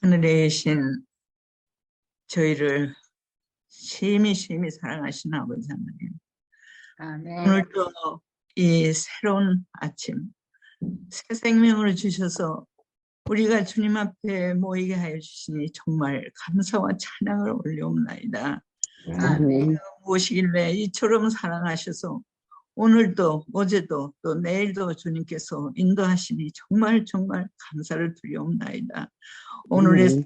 하늘에 계신 저희를 심히 사랑하시는 아버지 하나님, 아멘. 오늘도 이 새로운 아침, 새 생명을 주셔서 우리가 주님 앞에 모이게 하여 주시니 정말 감사와 찬양을 올려옵나이다. 아멘. 무엇이길래 이처럼 사랑하셔서 오늘도 어제도 또 내일도 주님께서 인도하시니 정말 감사를 드리옵나이다. 오늘의 생에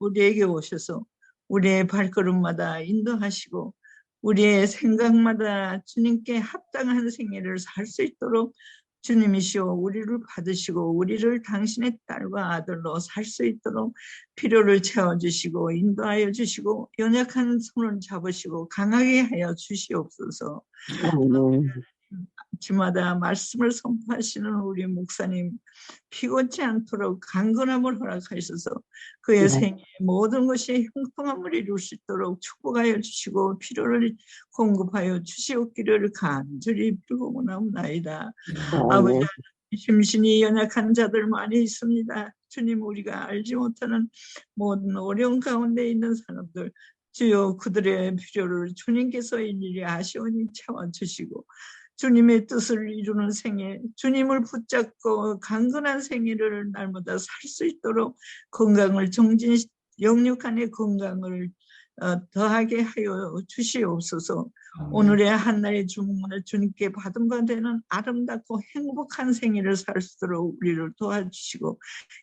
우리에게 오셔서 우리의 발걸음마다 인도하시고 우리의 생각마다 주님께 합당한 생애를 살 수 있도록 주님이시오 우리를 받으시고 우리를 당신의 딸과 아들로 살 수 있도록 필요를 채워주시고 인도하여 주시고 연약한 손을 잡으시고 강하게 하여 주시옵소서. 아침마다 말씀을 선포하시는 우리 목사님 피곤치 않도록 강건함을 허락하셔서 그의 생에 모든 것이 형통함을 이룰 수 있도록 축복하여 주시고 필요를 공급하여 주시옵기를 간절히 빌고 원하옵나이다. 아버지 하나님, 심신이 연약한 자들 많이 있습니다. 주님, 우리가 알지 못하는 모든 어려운 가운데 있는 사람들 주여 그들의 필요를 주님께서 일일이 아시오니 채워주시고 주님의 뜻을 이루는 생애, 주님을 붙잡고 강건한 생애를 날마다 살 수 있도록 건강을 영육간의 건강을 더하게 하여 주시옵소서. 오늘의 한날의 주문을 주님께 받은 바 되는 아름답고 행복한 생애를 살 수 있도록 우리를 도와주시고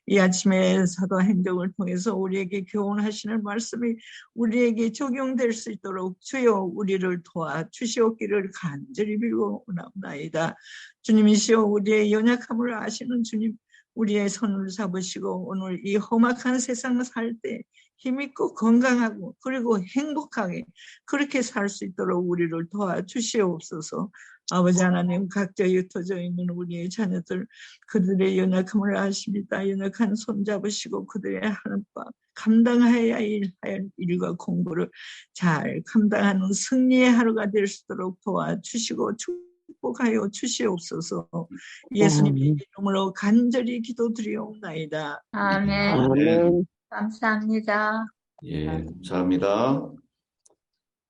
이 아침에 사도행정을 통해서 우리에게 교훈하시는 말씀이 우리에게 적용될 수 있도록 주여 우리를 도와주시옵기를 간절히 빌고 원하옵나이다. 주님이시여 우리의 연약함을 아시는 주님, 우리의 손을 잡으시고 오늘 이 험악한 세상을 살 때 힘있고 건강하고 그리고 행복하게 그렇게 살 수 있도록 우리를 도와주시옵소서. 아버지 하나님, 각자 흩어져 있는 우리의 자녀들 그들의 연약함을 아십니다. 연약한 손 잡으시고 그들의 하늘과 감당해야 할 일과 공부를 잘 감당하는 승리의 하루가 될 수 있도록 도와주시고 축복하여 주시옵소서. 예수님의 이름으로 간절히 기도드리옵나이다. 아멘. 감사합니다. 예, 감사합니다.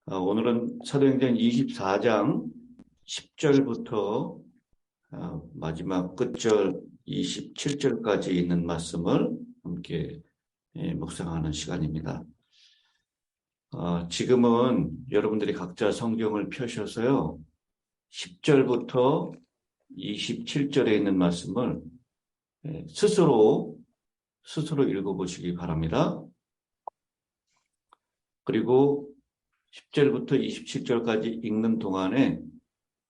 오늘은 사도행전 24장 10절부터 마지막 끝절 27절까지 있는 말씀을 함께 묵상하는 시간입니다. 지금은 여러분들이 각자 성경을 펴셔서요, 10절부터 27절에 있는 말씀을 스스로 읽어보시기 바랍니다. 그리고 10절부터 27절까지 읽는 동안에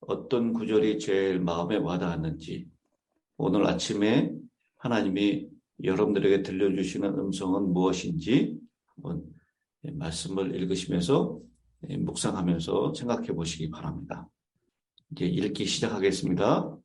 어떤 구절이 제일 마음에 와닿았는지, 오늘 아침에 하나님이 여러분들에게 들려주시는 음성은 무엇인지 한번 말씀을 읽으시면서 묵상하면서 생각해 보시기 바랍니다. 이제 읽기 시작하겠습니다.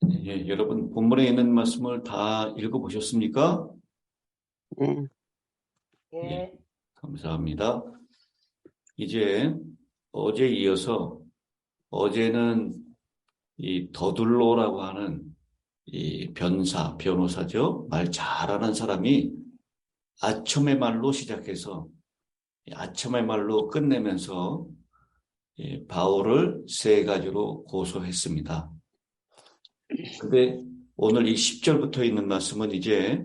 예, 여러분 본문에 있는 말씀을 다 읽어보셨습니까? 네. 예, 감사합니다. 이제 어제 이어서 어제는 이 더둘로라고 하는 이 변호사죠. 말 잘하는 사람이 아첨의 말로 시작해서 아첨의 말로 끝내면서 바울을 세 가지로 고소했습니다. 근데 오늘 이 10절부터 있는 말씀은 이제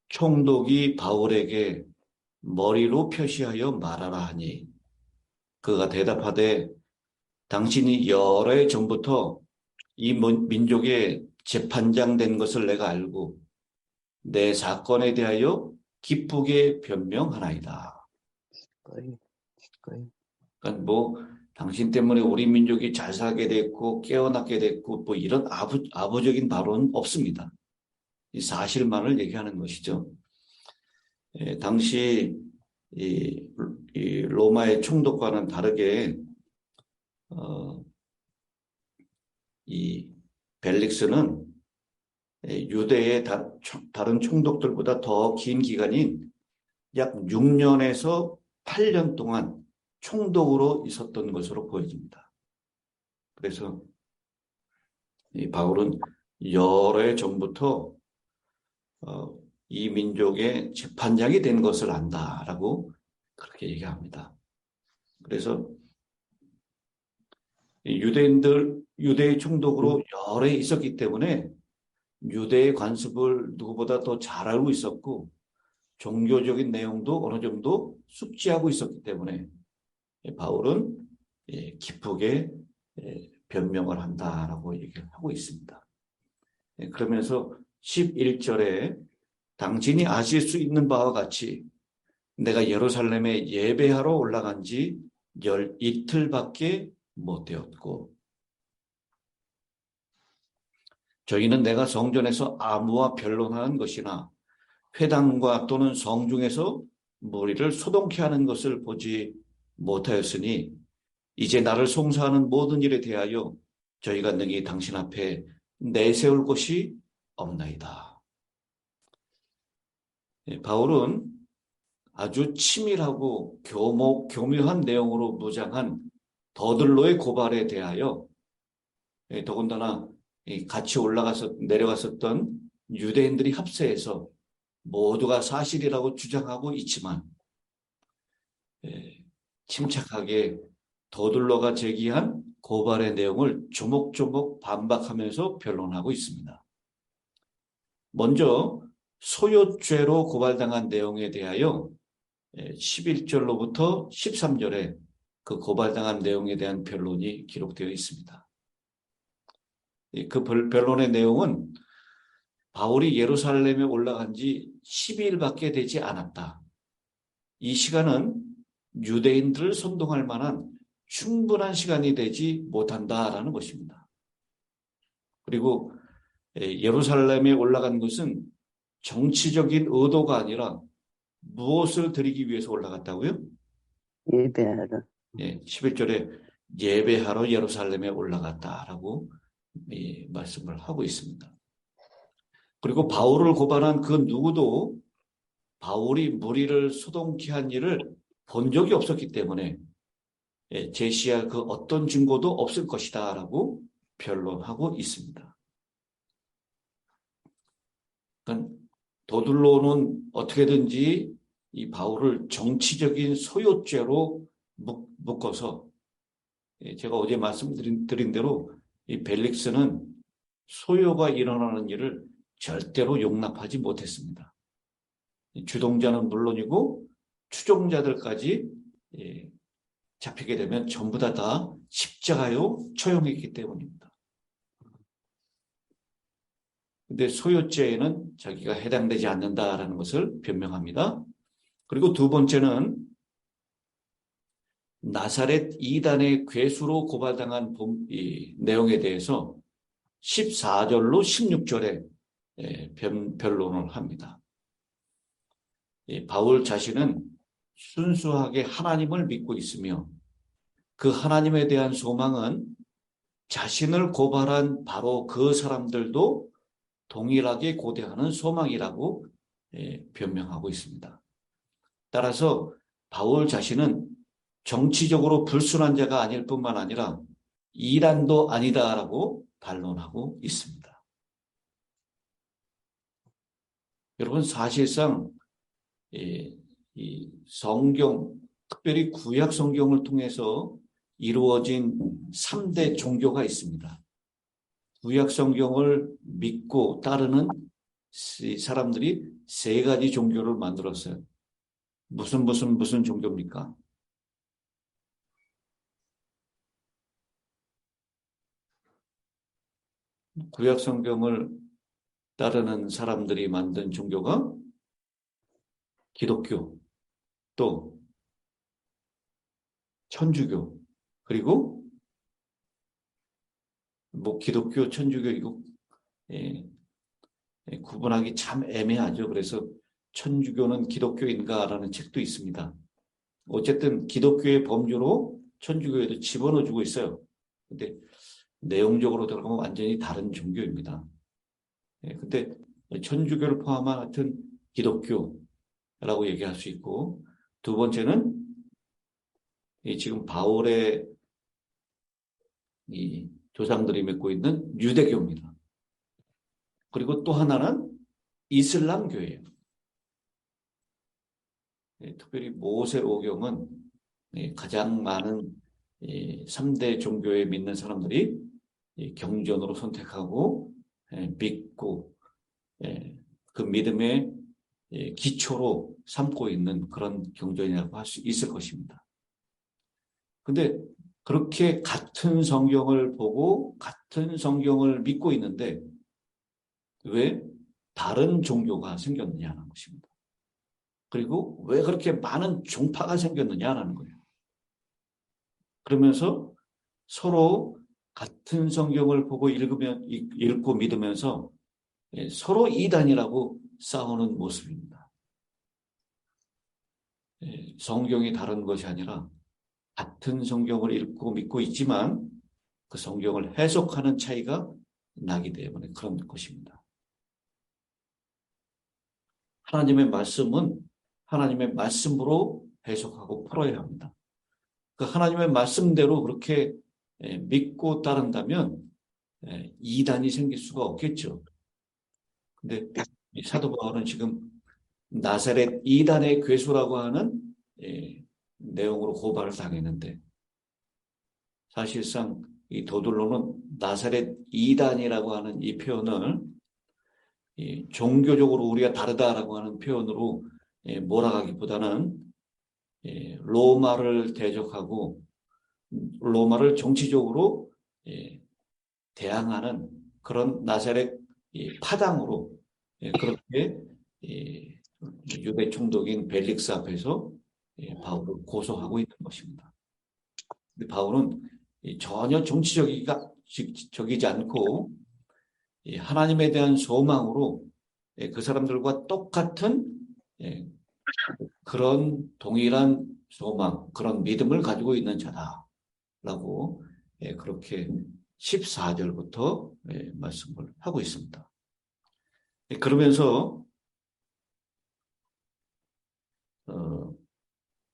총독이 바울에게 머리로 표시하여 말하라 하니 그가 대답하되 당신이 여러 해 전부터 이 민족의 재판장 된 것을 내가 알고 내 사건에 대하여 기쁘게 변명하나이다. 그러니까 뭐 당신 때문에 우리 민족이 잘 살게 됐고 깨어나게 됐고 뭐 이런 아부적인 발언은 없습니다. 이 사실만을 얘기하는 것이죠. 당시 이 로마의 총독과는 다르게 이 벨릭스는 유대의 다른 총독들보다 더 긴 기간인 약 6년에서 8년 동안 총독으로 있었던 것으로 보여집니다. 그래서 이 바울은 여러 해 전부터 이 민족의 재판장이 된 것을 안다라고 그렇게 얘기합니다. 그래서 유대의 총독으로 여러 해 있었기 때문에 유대의 관습을 누구보다 더 잘 알고 있었고 종교적인 내용도 어느 정도 숙지하고 있었기 때문에 바울은 기쁘게 변명을 한다라고 얘기를 하고 있습니다. 그러면서 11절에 당신이 아실 수 있는 바와 같이 내가 예루살렘에 예배하러 올라간 지 이틀밖에 못 되었고 저희는 내가 성전에서 아무와 변론하는 것이나 회당과 또는 성중에서 머리를 소동케 하는 것을 보지 못하였으니 이제 나를 송사하는 모든 일에 대하여 저희가 능히 당신 앞에 내세울 것이 없나이다. 바울은 아주 치밀하고 교묘한 내용으로 무장한 더들로의 고발에 대하여 더군다나 같이 내려갔었던 유대인들이 합세해서 모두가 사실이라고 주장하고 있지만 침착하게 더둘러가 제기한 고발의 내용을 조목조목 반박하면서 변론하고 있습니다. 먼저 소요죄로 고발당한 내용에 대하여 11절로부터 13절에 그 고발당한 내용에 대한 변론이 기록되어 있습니다. 그 변론의 내용은 바울이 예루살렘에 올라간 지 12일밖에 되지 않았다. 이 시간은 유대인들을 선동할 만한 충분한 시간이 되지 못한다라는 것입니다. 그리고 예루살렘에 올라간 것은 정치적인 의도가 아니라 무엇을 드리기 위해서 올라갔다고요? 예배하러. 11절에 예배하러 예루살렘에 올라갔다라고 말씀을 하고 있습니다. 그리고 바울을 고발한 그 누구도 바울이 무리를 소동케 한 일을 본 적이 없었기 때문에 제시할 그 어떤 증거도 없을 것이다 라고 변론하고 있습니다. 그러니까 더둘로는 어떻게든지 이 바울을 정치적인 소요죄로 묶어서 제가 어제 말씀드린 대로 이 벨릭스는 소요가 일어나는 일을 절대로 용납하지 못했습니다. 주동자는 물론이고 추종자들까지 잡히게 되면 전부 다 십자가에 처형했기 때문입니다. 근데 소요죄에는 자기가 해당되지 않는다라는 것을 변명합니다. 그리고 두 번째는 나사렛 이단의 괴수로 고발당한 이 내용에 대해서 14절로 16절에 변론을 합니다. 바울 자신은 순수하게 하나님을 믿고 있으며 그 하나님에 대한 소망은 자신을 고발한 바로 그 사람들도 동일하게 고대하는 소망이라고 변명하고 있습니다. 따라서 바울 자신은 정치적으로 불순한 자가 아닐 뿐만 아니라 이단도 아니다라고 반론하고 있습니다. 여러분, 사실상 이 성경, 특별히 구약 성경을 통해서 이루어진 3대 종교가 있습니다. 구약 성경을 믿고 따르는 사람들이 3가지 종교를 만들었어요. 무슨 종교입니까? 구약 성경을 따르는 사람들이 만든 종교가 기독교, 또 천주교, 그리고 기독교, 천주교 이거 구분하기 참 애매하죠. 그래서 천주교는 기독교인가라는 책도 있습니다. 어쨌든 기독교의 범주로 천주교에도 집어넣어주고 있어요. 근데 내용적으로 들어가면 완전히 다른 종교입니다. 근데 천주교를 포함한 하여튼 기독교라고 얘기할 수 있고, 두 번째는 지금 바울의 이 조상들이 믿고 있는 유대교입니다. 그리고 또 하나는 이슬람교예요. 특별히 모세오경은 가장 많은 3대 종교에 믿는 사람들이 경전으로 선택하고 믿고 그 믿음의 기초로 삼고 있는 그런 경전이라고 할 수 있을 것입니다. 근데 그렇게 같은 성경을 보고 같은 성경을 믿고 있는데 왜 다른 종교가 생겼느냐는 것입니다. 그리고 왜 그렇게 많은 종파가 생겼느냐라는 거예요. 그러면서 서로 같은 성경을 보고 읽고 믿으면서 서로 이단이라고 싸우는 모습입니다. 성경이 다른 것이 아니라 같은 성경을 읽고 믿고 있지만 그 성경을 해석하는 차이가 나기 때문에 그런 것입니다. 하나님의 말씀은 하나님의 말씀으로 해석하고 풀어야 합니다. 그 하나님의 말씀대로 그렇게 믿고 따른다면 이단이 생길 수가 없겠죠. 근데 사도 바울은 지금 나사렛 이단의 괴수라고 하는 내용으로 고발을 당했는데, 사실상 이 도들로는 나사렛 이단이라고 하는 이 표현을 종교적으로 우리가 다르다라고 하는 표현으로 몰아가기보다는 로마를 대적하고 로마를 정치적으로 대항하는 그런 나사렛 파당으로 그렇게 유대 총독인 벨릭스 앞에서 바울을 고소하고 있는 것입니다. 근데 바울은 전혀 정치적이지 않고 하나님에 대한 소망으로 그 사람들과 똑같은 그런 동일한 소망, 그런 믿음을 가지고 있는 자다라고 그렇게 14절부터 말씀을 하고 있습니다. 그러면서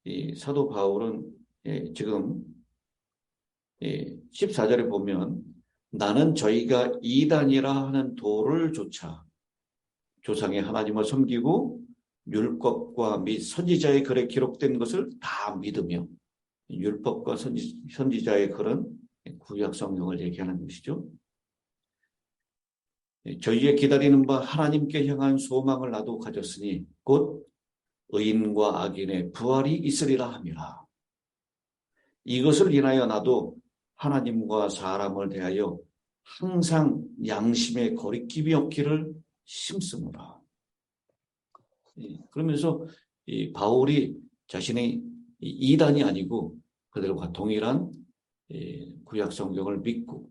이 사도 바울은 지금 14절에 보면 나는 저희가 이단이라 하는 도를 조차 조상의 하나님을 섬기고 율법과 및 선지자의 글에 기록된 것을 다 믿으며, 율법과 선지자의 글은 구약 성경을 얘기하는 것이죠. 저희의 기다리는 바 하나님께 향한 소망을 나도 가졌으니 곧 의인과 악인의 부활이 있으리라 함이라. 이것을 인하여 나도 하나님과 사람을 대하여 항상 양심의 거리낌이 없기를 심쓰노라. 그러면서 이 바울이 자신의 이단이 아니고 그들과 동일한 구약 성경을 믿고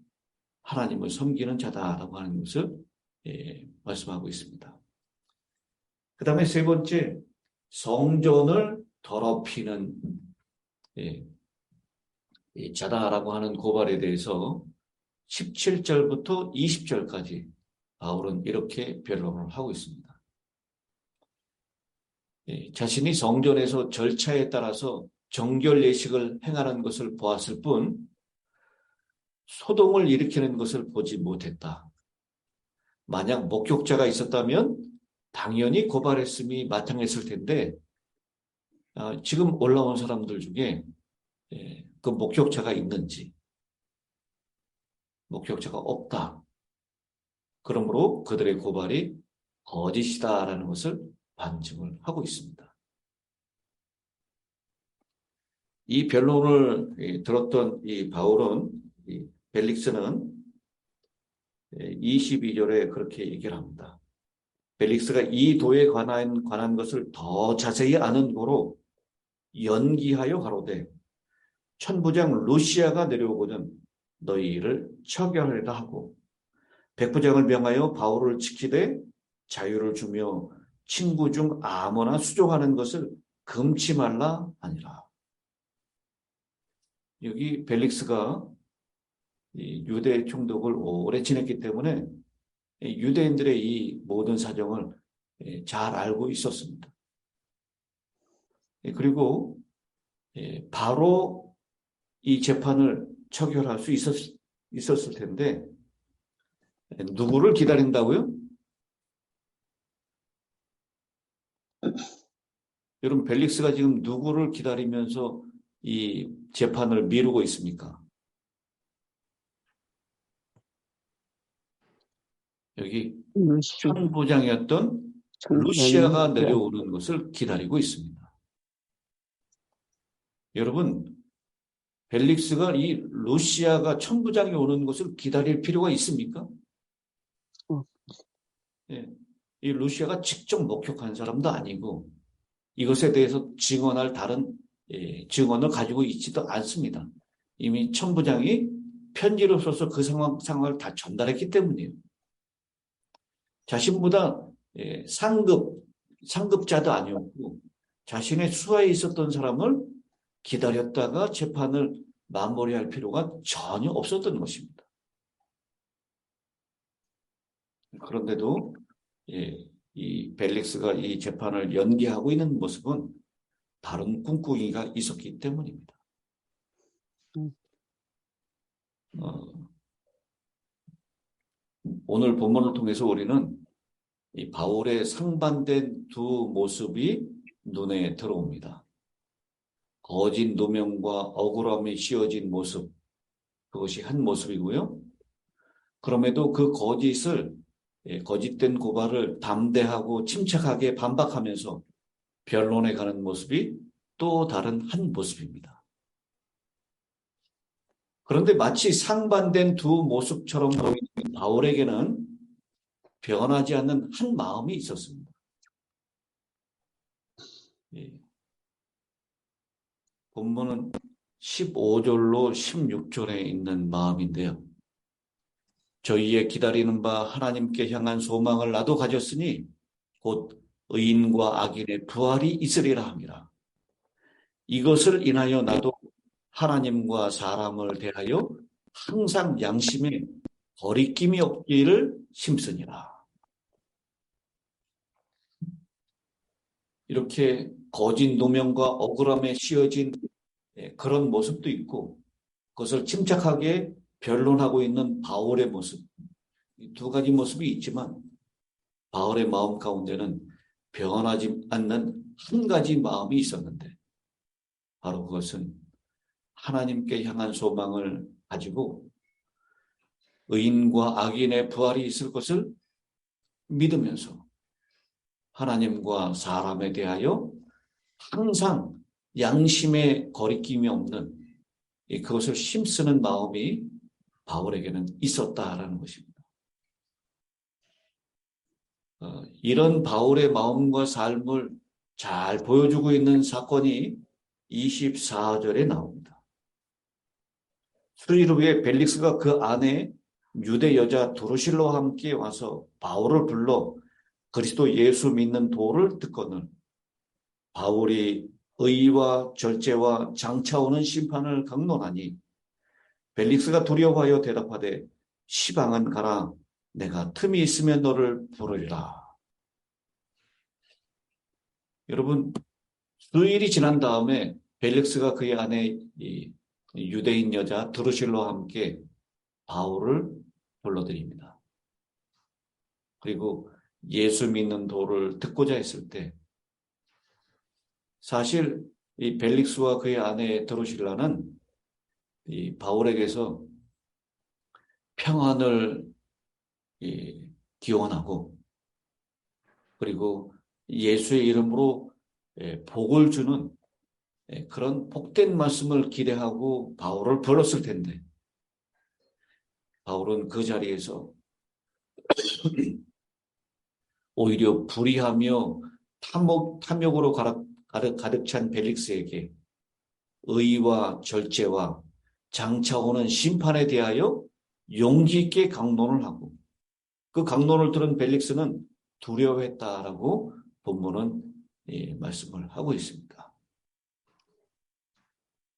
하나님을 섬기는 자다라고 하는 것을 말씀하고 있습니다. 그 다음에 세 번째, 성전을 더럽히는 자다라고 하는 고발에 대해서 17절부터 20절까지 바울은 이렇게 변론을 하고 있습니다. 자신이 성전에서 절차에 따라서 정결 예식을 행하는 것을 보았을 뿐 소동을 일으키는 것을 보지 못했다. 만약 목격자가 있었다면 당연히 고발했음이 마땅했을 텐데 지금 올라온 사람들 중에 그 목격자가 있는지 목격자가 없다. 그러므로 그들의 고발이 거짓이다라는 것을 반증을 하고 있습니다. 이 변론을 들었던 이 바울은 벨릭스는 22절에 그렇게 얘기를 합니다. 벨릭스가 이 도에 관한 것을 더 자세히 아는 고로 연기하여 가로되 천부장 루시아가 내려오거든 너희 일을 처결하리라 하고 백부장을 명하여 바울을 지키되 자유를 주며 친구 중 아무나 수종하는 것을 금치 말라 하니라. 여기 벨릭스가 유대 총독을 오래 지냈기 때문에 유대인들의 이 모든 사정을 잘 알고 있었습니다. 그리고 바로 이 재판을 처결할 수 있었을 텐데 누구를 기다린다고요? 여러분 벨릭스가 지금 누구를 기다리면서 이 재판을 미루고 있습니까? 여기 천부장이었던 루시아가 내려오는 것을 기다리고 있습니다. 여러분 벨릭스가 이 루시아가 천부장이 오는 것을 기다릴 필요가 있습니까? 이 루시아가 직접 목격한 사람도 아니고 이것에 대해서 증언할 다른 증언을 가지고 있지도 않습니다. 이미 천부장이 편지를 써서 그 상황을 다 전달했기 때문이에요. 자신보다 상급자도 아니었고 자신의 수하에 있었던 사람을 기다렸다가 재판을 마무리할 필요가 전혀 없었던 것입니다. 그런데도 이 벨릭스가 이 재판을 연기하고 있는 모습은 다른 꿍꿍이가 있었기 때문입니다. 오늘 본문을 통해서 우리는 이 바울의 상반된 두 모습이 눈에 들어옵니다. 거짓 누명과 억울함이 씌워진 모습, 그것이 한 모습이고요. 그럼에도 그 거짓된 고발을 담대하고 침착하게 반박하면서 변론에 가는 모습이 또 다른 한 모습입니다. 그런데 마치 상반된 두 모습처럼 보이는 바울에게는 변하지 않는 한 마음이 있었습니다. 본문은 15절로 16절에 있는 마음인데요. 저희의 기다리는 바 하나님께 향한 소망을 나도 가졌으니 곧 의인과 악인의 부활이 있으리라 함이라. 이것을 인하여 나도 하나님과 사람을 대하여 항상 양심에 거리낌이 없기를 힘쓰니라. 이렇게 거짓 누명과 억울함에 씌어진 그런 모습도 있고 그것을 침착하게 변론하고 있는 바울의 모습, 이 두 가지 모습이 있지만 바울의 마음 가운데는 변하지 않는 한 가지 마음이 있었는데 바로 그것은 하나님께 향한 소망을 가지고 의인과 악인의 부활이 있을 것을 믿으면서 하나님과 사람에 대하여 항상 양심에 거리낌이 없는 그것을 힘쓰는 마음이 바울에게는 있었다라는 것입니다. 이런 바울의 마음과 삶을 잘 보여주고 있는 사건이 24절에 나옵니다. 수일 후에 벨릭스가 그 아내 유대 여자 드루실로와 함께 와서 바울을 불러 그리스도 예수 믿는 도를 듣거늘 바울이 의와 절제와 장차 오는 심판을 강론하니 벨릭스가 두려워하여 대답하되 시방은 가라. 내가 틈이 있으면 너를 부르리라. 여러분, 수일이 지난 다음에 벨릭스가 그의 아내 이 유대인 여자 드루실러와 함께 바울을 불러들입니다. 그리고 예수 믿는 도를 듣고자 했을 때 사실 이 벨릭스와 그의 아내 드루실라는 이 바울에게서 평안을 기원하고 그리고 예수의 이름으로 복을 주는 그런 복된 말씀을 기대하고 바울을 불렀을 텐데 바울은 그 자리에서 오히려 불의하며 탐욕으로 가득 찬 벨릭스에게 의와 절제와 장차 오는 심판에 대하여 용기 있게 강론을 하고 그 강론을 들은 벨릭스는 두려워했다라고 본문은 말씀을 하고 있습니다.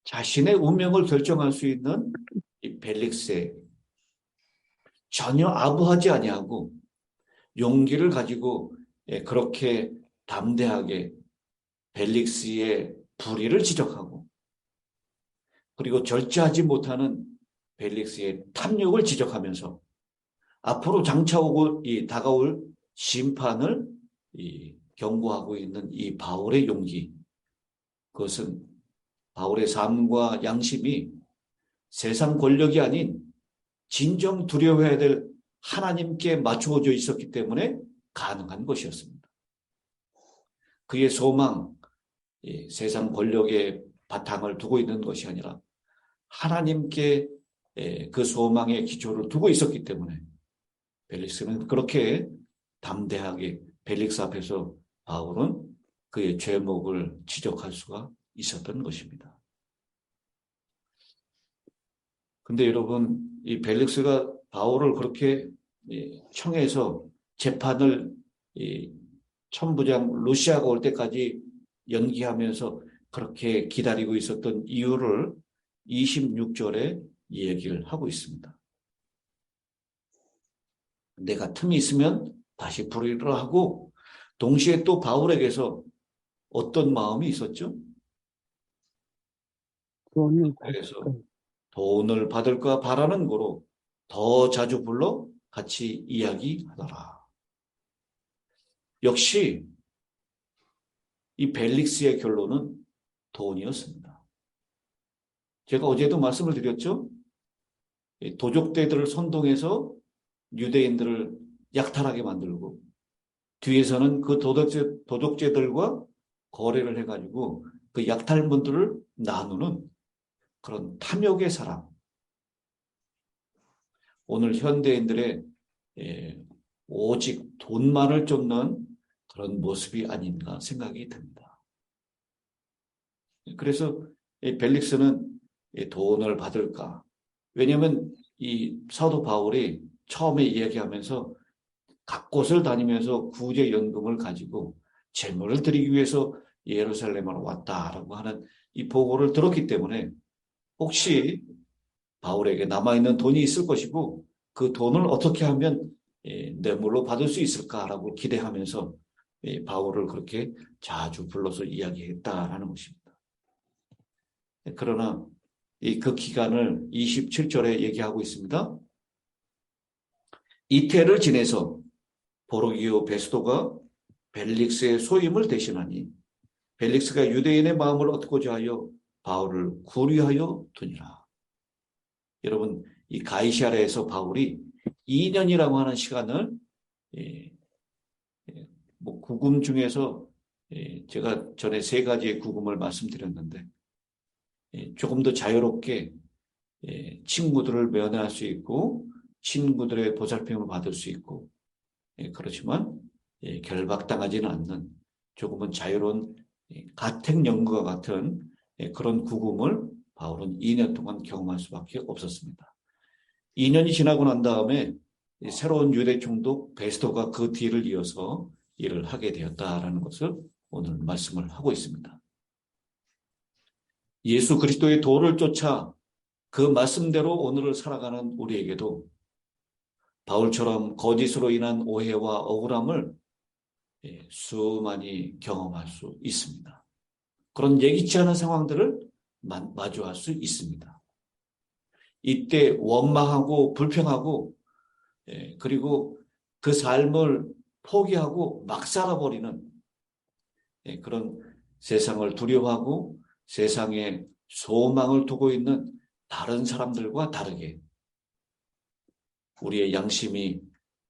자신의 운명을 결정할 수 있는 이 벨릭스에 전혀 아부하지 아니하고 용기를 가지고 그렇게 담대하게 벨릭스의 불의를 지적하고 그리고 절제하지 못하는 벨릭스의 탐욕을 지적하면서 앞으로 장차 오고 다가올 심판을 경고하고 있는 이 바울의 용기, 그것은 바울의 삶과 양심이 세상 권력이 아닌 진정 두려워해야 될 하나님께 맞추어져 있었기 때문에 가능한 것이었습니다. 그의 소망, 세상 권력의 바탕을 두고 있는 것이 아니라 하나님께 그 소망의 기초를 두고 있었기 때문에 벨릭스는 그렇게 담대하게 벨릭스 앞에서 바울은 그의 죄목을 지적할 수가 있었던 것입니다. 근데 여러분, 이 벨릭스가 바울을 그렇게 청해서 재판을 천부장 루시아가 올 때까지 연기하면서 그렇게 기다리고 있었던 이유를 26절에 얘기를 하고 있습니다. 내가 틈이 있으면 다시 부르리라 하고 동시에 또 바울에게서 어떤 마음이 있었죠? 그래서 돈을 받을까 바라는 거로 더 자주 불러 같이 이야기하더라. 역시 이 벨릭스의 결론은 돈이었습니다. 제가 어제도 말씀을 드렸죠? 도적대들을 선동해서 유대인들을 약탈하게 만들고 뒤에서는 그 도적죄들과 거래를 해가지고 그 약탈물들을 나누는 그런 탐욕의 사람. 오늘 현대인들의 오직 돈만을 쫓는 그런 모습이 아닌가 생각이 듭니다. 그래서 벨릭스는 돈을 받을까? 왜냐하면 이 사도 바울이 처음에 이야기하면서 각 곳을 다니면서 구제연금을 가지고 제물을 드리기 위해서 예루살렘으로 왔다라고 하는 이 보고를 들었기 때문에 혹시 바울에게 남아있는 돈이 있을 것이고 그 돈을 어떻게 하면 뇌물로 받을 수 있을까라고 기대하면서 바울을 그렇게 자주 불러서 이야기했다라는 것입니다. 그러나 그 기간을 27절에 얘기하고 있습니다. 이태를 지내서 보르기오 베스도가 벨릭스의 소임을 대신하니 벨릭스가 유대인의 마음을 얻고자 하여 바울을 구류하여 두니라. 여러분, 이 가이사랴에서 바울이 2년이라고 하는 시간을 구금 중에서 제가 전에 3가지의 구금을 말씀드렸는데 조금 더 자유롭게 친구들을 면회할 수 있고 친구들의 보살핌을 받을 수 있고 그렇지만 결박당하지는 않는 조금은 자유로운 가택연금과 같은 그런 구금을 바울은 2년 동안 경험할 수밖에 없었습니다. 2년이 지나고 난 다음에 새로운 유대 총독 베스도가 그 뒤를 이어서 일을 하게 되었다라는 것을 오늘 말씀을 하고 있습니다. 예수 그리스도의 도를 쫓아 그 말씀대로 오늘을 살아가는 우리에게도 바울처럼 거짓으로 인한 오해와 억울함을 수많이 경험할 수 있습니다. 그런 예기치 않은 상황들을 마주할 수 있습니다. 이때 원망하고 불평하고 그리고 그 삶을 포기하고 막 살아버리는 그런 세상을 두려워하고 세상에 소망을 두고 있는 다른 사람들과 다르게 우리의 양심이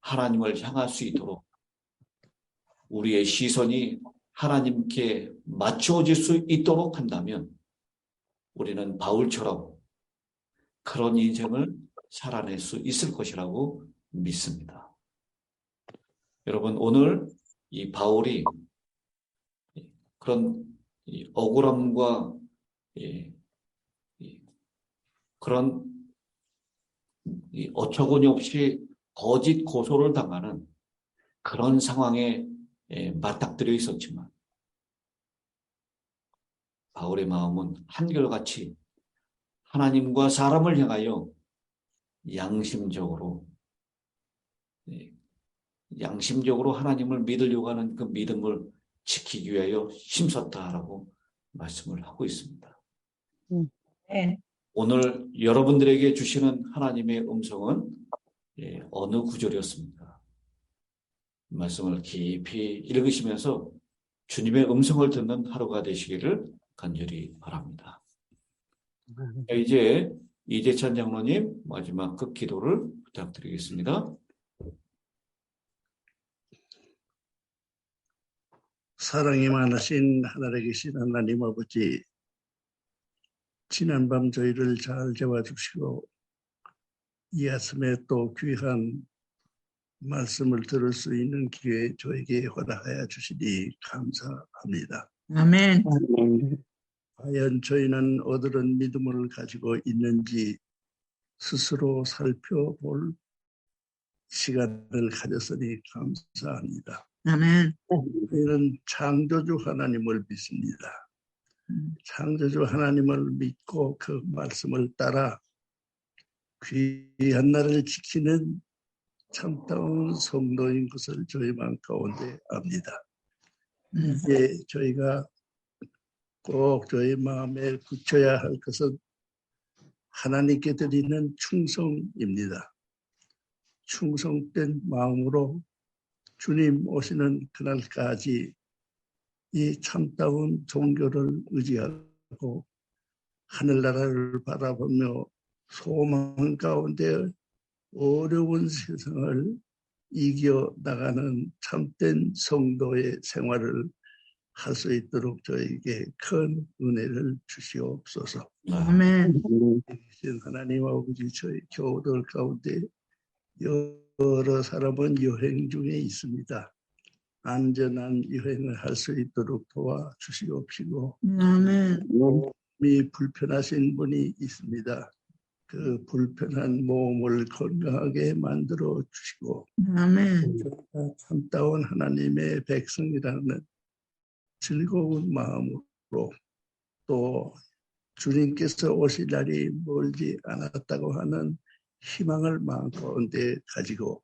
하나님을 향할 수 있도록 우리의 시선이 하나님께 맞추어질 수 있도록 한다면 우리는 바울처럼 그런 인생을 살아낼 수 있을 것이라고 믿습니다. 여러분, 오늘 이 바울이 그런 억울함과 그런 어처구니 없이 거짓 고소를 당하는 그런 상황에 맞닥뜨려 있었지만 바울의 마음은 한결같이 하나님과 사람을 향하여 양심적으로 하나님을 믿으려고 하는 그 믿음을 지키기 위하여 힘썼다라고 말씀을 하고 있습니다. 네. 오늘 여러분들에게 주시는 하나님의 음성은 어느 구절이었습니까? 말씀을 깊이 읽으시면서 주님의 음성을 듣는 하루가 되시기를 간절히 바랍니다. 이제 이재찬 장로님 마지막 끝 기도를 부탁드리겠습니다. 사랑이 많으신 하늘에 계신 하나님 아버지, 지난밤 저희를 잘 재워주시고 이 아침에 또 귀한 말씀을 들을 수 있는 기회 저에게 허락하여 주시니 감사합니다. 아멘. 아멘. 과연 저희는 어떠한 믿음을 가지고 있는지 스스로 살펴볼 시간을 가졌으니 감사합니다. 아멘. 저희는 창조주 하나님을 믿습니다. 창조주 하나님을 믿고 그 말씀을 따라 귀한 날을 지키는 참다운 성도인 것을 저희 마음 가운데 압니다. 이제 저희가 꼭 저희 마음에 붙여야 할 것은 하나님께 드리는 충성입니다. 충성된 마음으로 주님 오시는 그날까지 이 참다운 종교를 의지하고 하늘나라를 바라보며 소망 가운데 어려운 세상을 이겨나가는 참된 성도의 생활을 할 수 있도록 저에게 큰 은혜를 주시옵소서. 아멘. 하나님 아버지, 저희 교우들 가운데 여러 사람은 여행 중에 있습니다. 안전한 여행을 할 수 있도록 도와주시옵시고, 아멘. 몸이 불편하신 분이 있습니다. 그 불편한 몸을 건강하게 만들어 주시고, 아멘. 저희가 참다운 하나님의 백성이라는 즐거운 마음으로 또 주님께서 오실 날이 멀지 않았다고 하는 희망을 마음 가운데 가지고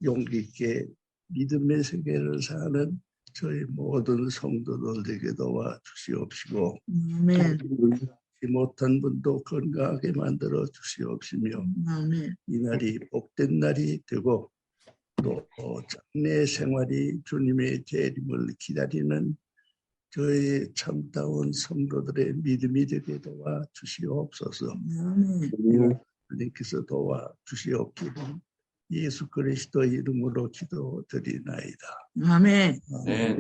용기 있게 믿음의 세계를 사는 저희 모든 성도들에게 도와주시옵시고, 아멘. 못한 분도 건강하게 만들어 주시옵시며, 아멘. 이 날이 복된 날이 되고 또 장래 생활이 주님의 재림을 기다리는 저희 참다운 성도들의 믿음이 되게 도와주시옵소서. 아멘. 주님께서 도와주시옵기를 예수 그리스도의 이름으로 기도드리나이다. 아멘. 네.